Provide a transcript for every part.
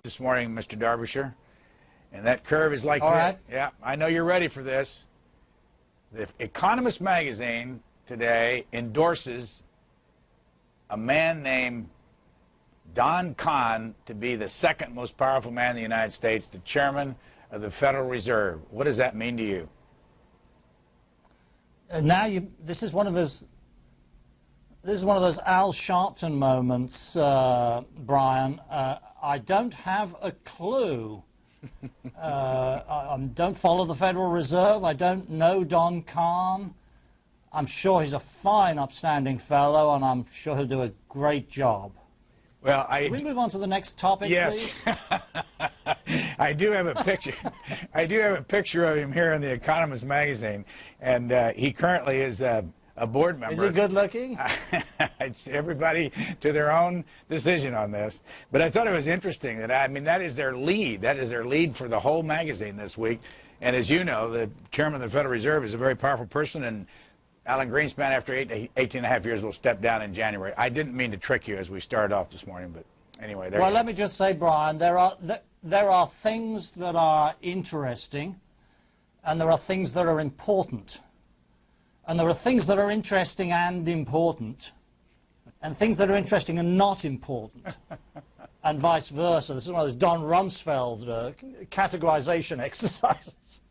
this morning, Mr. Derbyshire, and that curve is like All right. Yeah, I know you're ready for this. The Economist magazine today endorses a man named Don Kahn to be the second most powerful man in the United States, the chairman of the Federal Reserve. What does that mean to you? This is one of those Al Sharpton moments, Brian. I don't have a clue. I don't follow the Federal Reserve. I don't know Don Kahn. I'm sure he's a fine, upstanding fellow, and I'm sure he'll do a great job. Well, Can we move on to the next topic, yes. please? I do have a picture. I do have a picture of him here in the Economist magazine, and he currently is a board member. Is he good looking? It's everybody to their own decision on this. But I thought it was interesting that, that is their lead. That is their lead for the whole magazine this week. And as you know, the chairman of the Federal Reserve is a very powerful person, and Alan Greenspan, after 18 and a half years, will step down in January. I didn't mean to trick you as we started off this morning, but anyway. Well, let me just say, Brian, there are things that are interesting, and there are things that are important. And there are things that are interesting and important, and things that are interesting and not important, and vice versa. This is one of those Don Rumsfeld categorization exercises.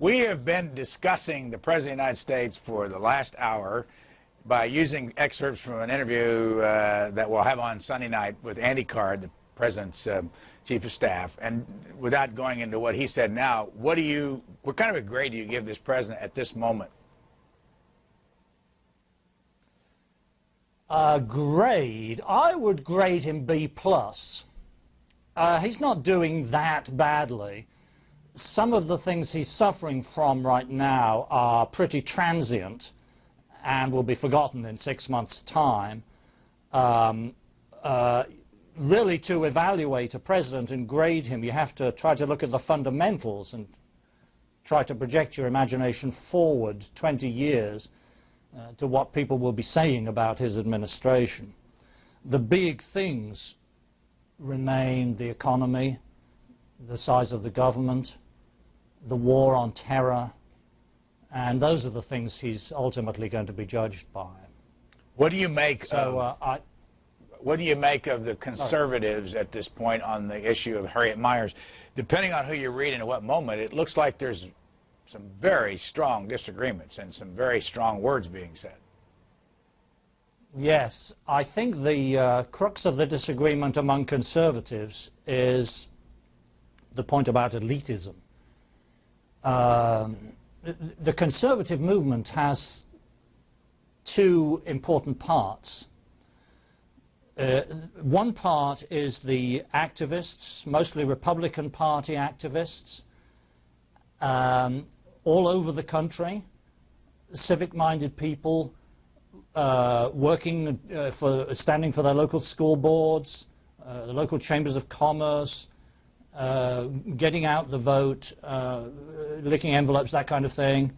We have been discussing the President of the United States for the last hour by using excerpts from an interview that we'll have on Sunday night with Andy Card, the President's Chief of Staff. And without going into what he said now, what kind of a grade do you give this President at this moment? Grade? I would grade him B+. He's not doing that badly. Some of the things he's suffering from right now are pretty transient and will be forgotten in 6 months' time. Really, to evaluate a president and grade him, you have to try to look at the fundamentals and try to project your imagination forward 20 years to what people will be saying about his administration. The big things remain the economy, the size of the government, the war on terror, and those are the things he's ultimately going to be judged by. What do you make what do you make of the conservatives at this point on the issue of Harriet Miers? Depending on who you read and at what moment, it looks like there's some very strong disagreements and some very strong words being said. Yes, I think the crux of the disagreement among conservatives is the point about elitism. The conservative movement has two important parts. One part is the activists, mostly Republican Party activists, all over the country, civic-minded people working standing for their local school boards, the local chambers of commerce, getting out the vote, licking envelopes, that kind of thing.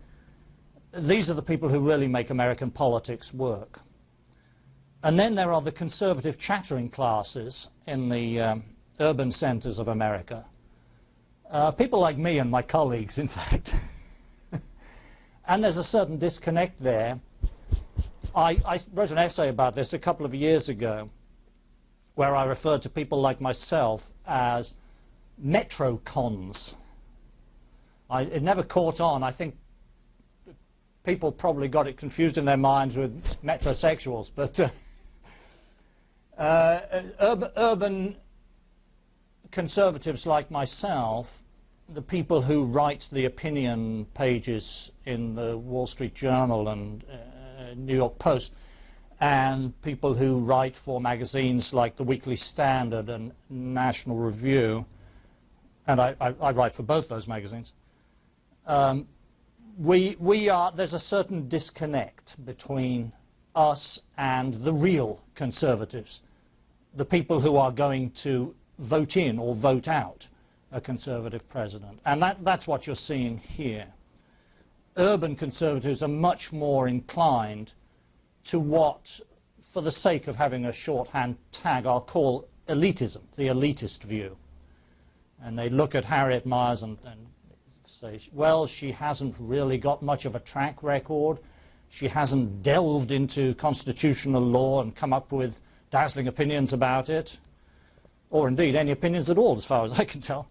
These are the people who really make American politics work. And then there are the conservative chattering classes in the urban centers of America. People like me and my colleagues, in fact. And there's a certain disconnect there. I wrote an essay about this a couple of years ago where I referred to people like myself as metrocons. It never caught on. I think people probably got it confused in their minds with metrosexuals, but urban conservatives like myself, the people who write the opinion pages in the Wall Street Journal and New York Post, and people who write for magazines like the Weekly Standard and National Review, and I write for both those magazines. There's a certain disconnect between us and the real conservatives, the people who are going to vote in or vote out a conservative president. And that's what you're seeing here. Urban conservatives are much more inclined to what, for the sake of having a shorthand tag, I'll call elitism, the elitist view. And they look at Harriet Miers and say, well, she hasn't really got much of a track record. She hasn't delved into constitutional law and come up with dazzling opinions about it, or indeed any opinions at all, as far as I can tell.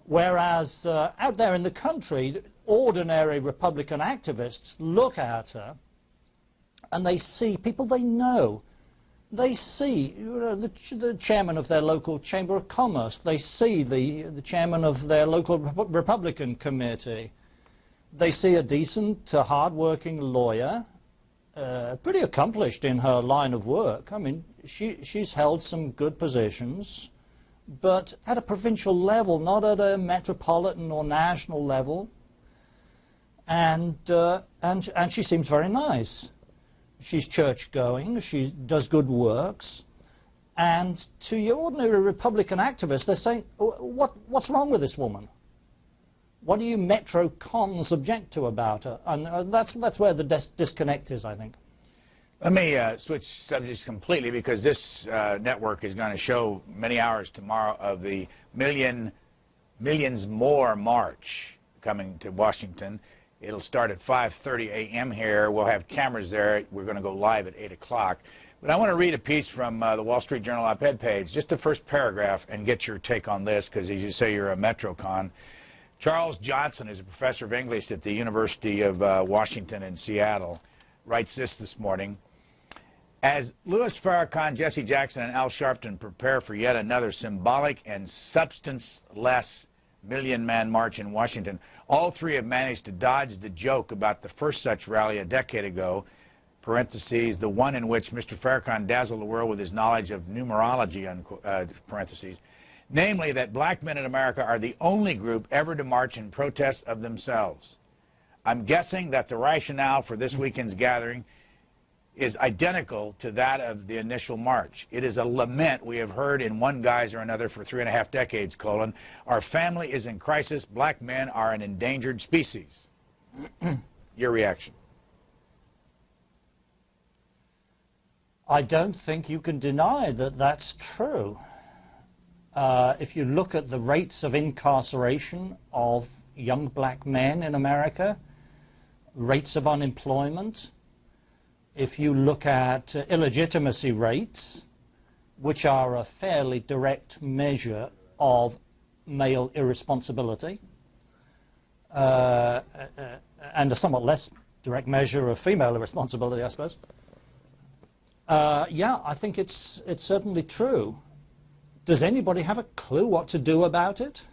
Whereas out there in the country, ordinary Republican activists look at her and they see people they know. They see the chairman of their local Chamber of Commerce. They see the chairman of their local Republican committee. They see a decent, hard-working lawyer, pretty accomplished in her line of work. I mean, she's held some good positions, but at a provincial level, not at a metropolitan or national level. And she seems very nice. She's church-going, she does good works, and to your ordinary Republican activists, they're saying, what's wrong with this woman? What do you Metro cons object to about her? And that's where the disconnect is, I think. Let me switch subjects completely, because this network is going to show many hours tomorrow of the Millions More March coming to Washington. It'll start at 5:30 a.m. here. We'll have cameras there. We're going to go live at 8 o'clock. But I want to read a piece from the Wall Street Journal op-ed page, just the first paragraph, and get your take on this, because as you say, you're a MetroCon. Charles Johnson is a professor of English at the University of Washington in Seattle, writes this morning. As Louis Farrakhan, Jesse Jackson, and Al Sharpton prepare for yet another symbolic and substance-less Million-Man March in Washington, all three have managed to dodge the joke about the first such rally a decade ago, parentheses, the one in which Mr. Farrakhan dazzled the world with his knowledge of numerology, parentheses, namely that black men in America are the only group ever to march in protest of themselves. I'm guessing that the rationale for this weekend's gathering is identical to that of the initial march. It is a lament we have heard in one guise or another for 3.5 decades, Our family is in crisis. Black men are an endangered species. Your reaction? I don't think you can deny that that's true. If you look at the rates of incarceration of young black men in America, rates of unemployment, if you look at illegitimacy rates, which are a fairly direct measure of male irresponsibility, and a somewhat less direct measure of female irresponsibility, I suppose. Yeah, I think it's certainly true. Does anybody have a clue what to do about it?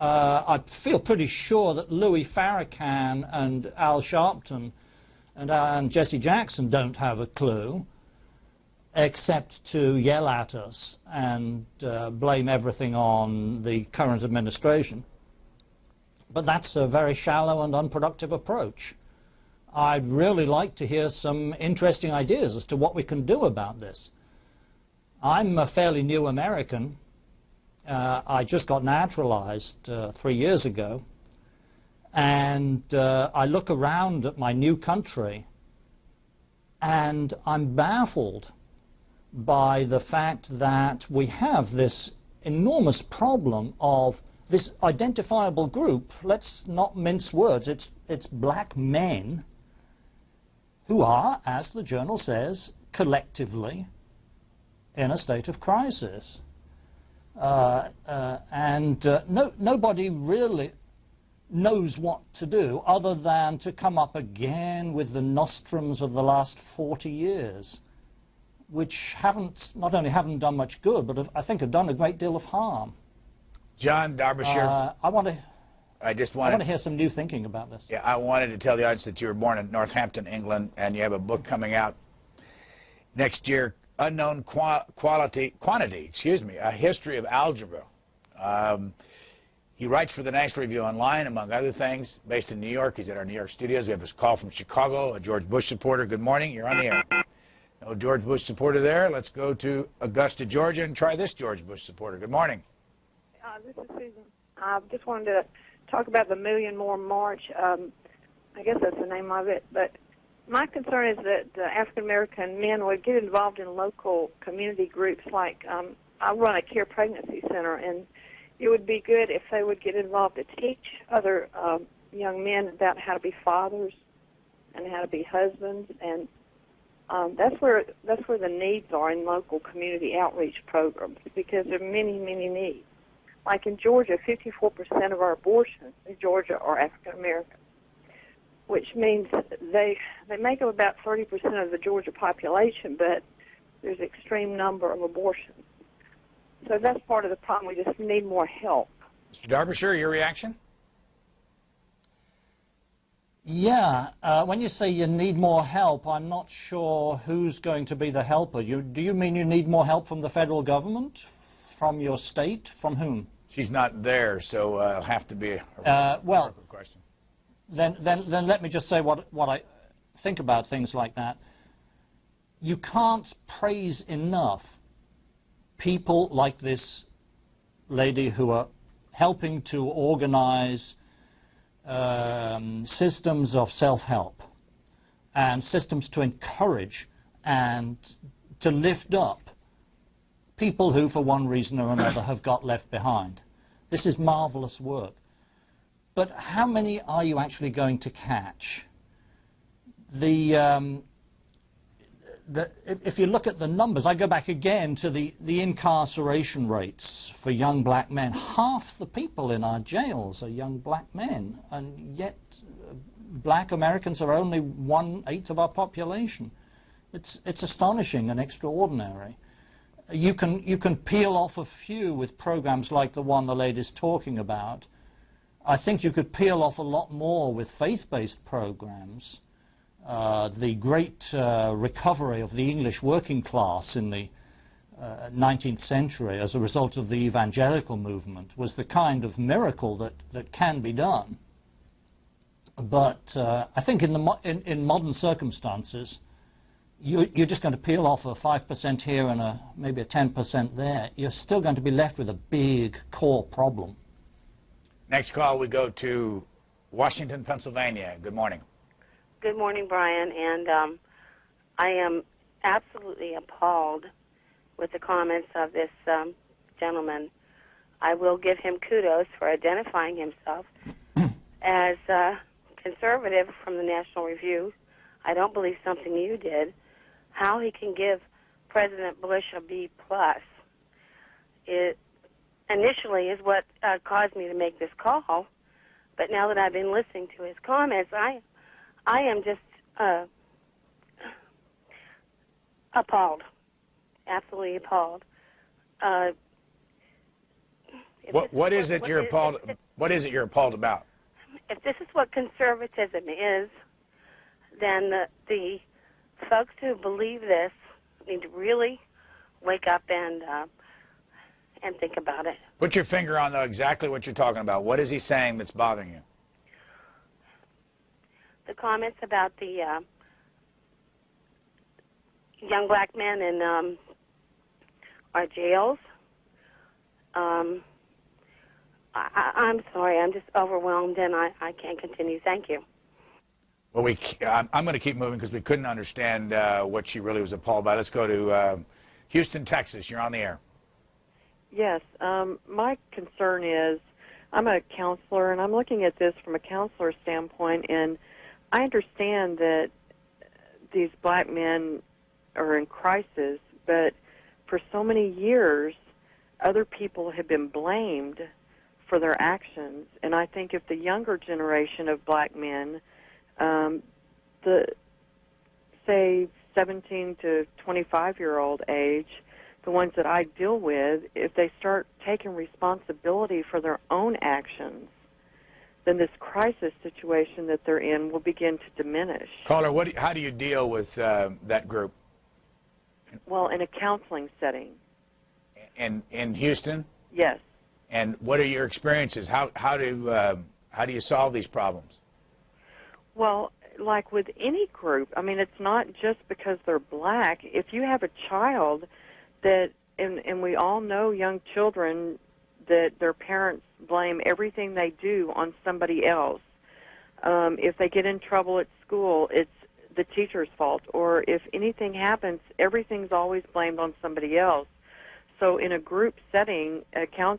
I feel pretty sure that Louis Farrakhan and Al Sharpton and Jesse Jackson don't have a clue, except to yell at us and blame everything on the current administration. But that's a very shallow and unproductive approach. I'd really like to hear some interesting ideas as to what we can do about this. I'm a fairly new American. I just got naturalized 3 years ago. And I look around at my new country and I'm baffled by the fact that we have this enormous problem of this identifiable group. Let's not mince words. It's black men who are, as the journal says, collectively in a state of crisis. Nobody really knows what to do other than to come up again with the nostrums of the last 40 years, which not only haven't done much good, but I think have done a great deal of harm. John, Derbyshire. I want to hear some new thinking about this. Yeah, I wanted to tell the audience that you were born in Northampton, England, and you have a book coming out next year, Unknown Quantity, A History of Algebra. He writes for the National Review Online, among other things, based in New York. He's at our New York studios. We have a call from Chicago, a George Bush supporter. Good morning. You're on the air. No George Bush supporter there. Let's go to Augusta, Georgia, and try this George Bush supporter. Good morning. This is Susan. I just wanted to talk about the Million More March. I guess that's the name of it. But my concern is that African-American men would get involved in local community groups like I run a care pregnancy center, and it would be good if they would get involved to teach other young men about how to be fathers and how to be husbands, and that's where the needs are in local community outreach programs, because there are many, many needs. Like in Georgia, 54% of our abortions in Georgia are African American, which means they make up about 30% of the Georgia population, but there's an extreme number of abortions. So that's part of the problem. We just need more help. Mr. Derbyshire, your reaction? Yeah, when you say you need more help, I'm not sure who's going to be the helper. Do you mean you need more help from the federal government, from your state, from whom? She's not there, so it'll have to be a well, question. Then let me just say what I think about things like that. You can't praise enough people like this lady who are helping to organize systems of self-help and systems to encourage and to lift up people who, for one reason or another, have got left behind. This is marvelous work. But how many are you actually going to catch? If you look at the numbers, I go back again to the incarceration rates for young black men. Half the people in our jails are young black men, and yet black Americans are only 1/8 of our population. It's astonishing and extraordinary. You can peel off a few with programs like the one the lady's talking about. I think you could peel off a lot more with faith-based programs. The great recovery of the English working class in the 19th century as a result of the evangelical movement was the kind of miracle that can be done. But I think in modern circumstances, you're just going to peel off a 5% here and maybe a 10% there. You're still going to be left with a big core problem. Next call, we go to Washington, Pennsylvania. Good morning. Good morning, Brian, and I am absolutely appalled with the comments of this gentleman. I will give him kudos for identifying himself as conservative from the National Review. I don't believe something you did. How he can give President Bush a B+, it initially is what caused me to make this call, but now that I've been listening to his comments, I am just appalled, absolutely appalled. What is it you're appalled? What is it you're appalled about? If this is what conservatism is, then the folks who believe this need to really wake up and think about it. Put your finger on exactly what you're talking about. What is he saying that's bothering you? The comments about the young black men in our jails. I'm sorry, I'm just overwhelmed and I can't continue. Thank you. Well, I'm going to keep moving because we couldn't understand what she really was appalled by. Let's go to Houston, Texas. You're on the air. Yes. My concern is I'm a counselor, and I'm looking at this from a counselor standpoint, and I understand that these black men are in crisis, but for so many years, other people have been blamed for their actions. And I think if the younger generation of black men, say 17 to 25-year-old age, the ones that I deal with, if they start taking responsibility for their own actions, then this crisis situation that they're in will begin to diminish. Caller, how do you deal with that group? Well, in a counseling setting. In Houston? Yes. And what are your experiences? How do you solve these problems? Well, like with any group, I mean, it's not just because they're black. If you have a child that, and we all know young children that their parents blame everything they do on somebody else. If they get in trouble at school, it's the teacher's fault. Or if anything happens, everything's always blamed on somebody else. so in a group setting,